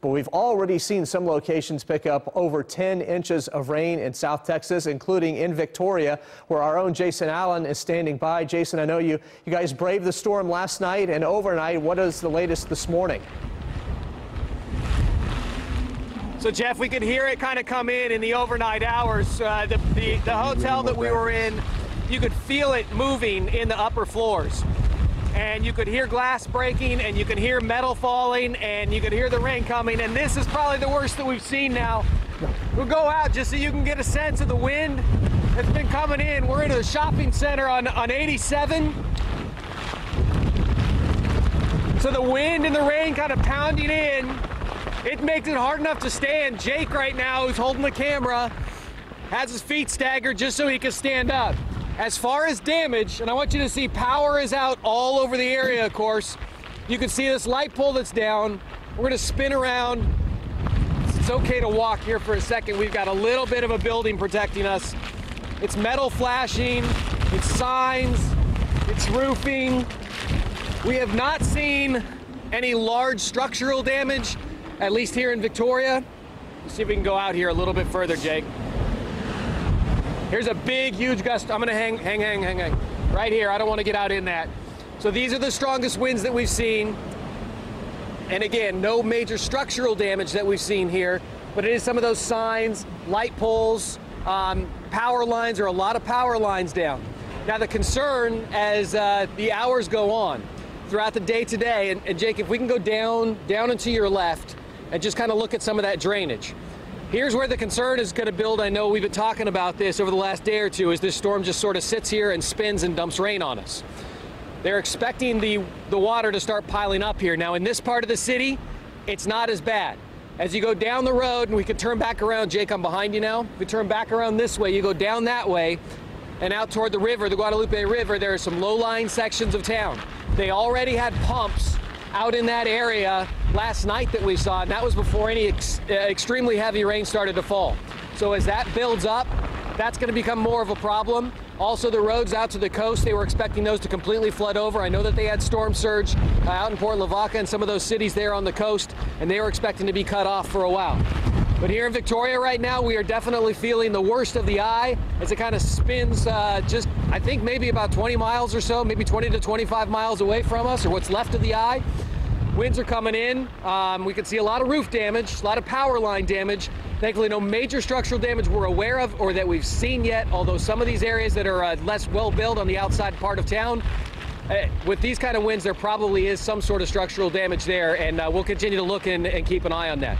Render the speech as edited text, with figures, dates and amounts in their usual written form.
But we've already seen some locations pick up over 10 inches of rain in South Texas, including in Victoria, where our own Jason Allen is standing by. Jason, I know you guys braved the storm last night and overnight. What is the latest this morning? So, Jeff, we could hear it kind of come in the overnight hours. The hotel that we were in, you could feel it moving in the upper floors. And you could hear glass breaking, and you could hear metal falling, and you could hear the rain coming. And this is probably the worst that we've seen now. We'll go out just so you can get a sense of the wind that's been coming in. We're in a shopping center on 87. So the wind and the rain kind of pounding in. It makes it hard enough to stand. Jake right now, who's holding the camera, has his feet staggered just so he can stand up. As far as damage, and I want you to see power is out all over the area, of course. You can see this light pole that's down. We're gonna spin around. It's okay to walk here for a second. We've got a little bit of a building protecting us. It's metal flashing, it's signs, it's roofing. We have not seen any large structural damage, at least here in Victoria. Let's see if we can go out here a little bit further, Jake. Here's a big, huge gust. I'm gonna hang. Right here, I don't wanna get out in that. So these are the strongest winds that we've seen. And again, no major structural damage that we've seen here, but it is some of those signs, light poles, power lines, or a lot of power lines down. Now the concern as the hours go on throughout the day today, and Jake, if we can go down and to your left and just kind of look at some of that drainage. Here's where the concern is going to build. I know we've been talking about this over the last day or two, as this storm just sort of sits here and spins and dumps rain on us. They're expecting the water to start piling up here. Now in this part of the city, it's not as bad. As you go down the road, and we can turn back around, Jake, I'm behind you now. If we turn back around this way, you go down that way and out toward the river, the Guadalupe River, there are some low-lying sections of town. They already had pumps out in that area last night that we saw, and that was before any extremely heavy rain started to fall. So as that builds up, that's going to become more of a problem. Also, the roads out to the coast, they were expecting those to completely flood over. I know that they had storm surge out in Port Lavaca and some of those cities there on the coast, and they were expecting to be cut off for a while. But here in Victoria right now, we are definitely feeling the worst of the eye as it kind of spins just, I think, maybe about 20 miles or so, maybe 20 to 25 miles away from us, or what's left of the eye. Winds are coming in. We can see a lot of roof damage, a lot of power line damage. Thankfully, no major structural damage we're aware of or that we've seen yet, although some of these areas that are less well-built on the outside part of town, with these kind of winds, there probably is some sort of structural damage there, and we'll continue to look and keep an eye on that.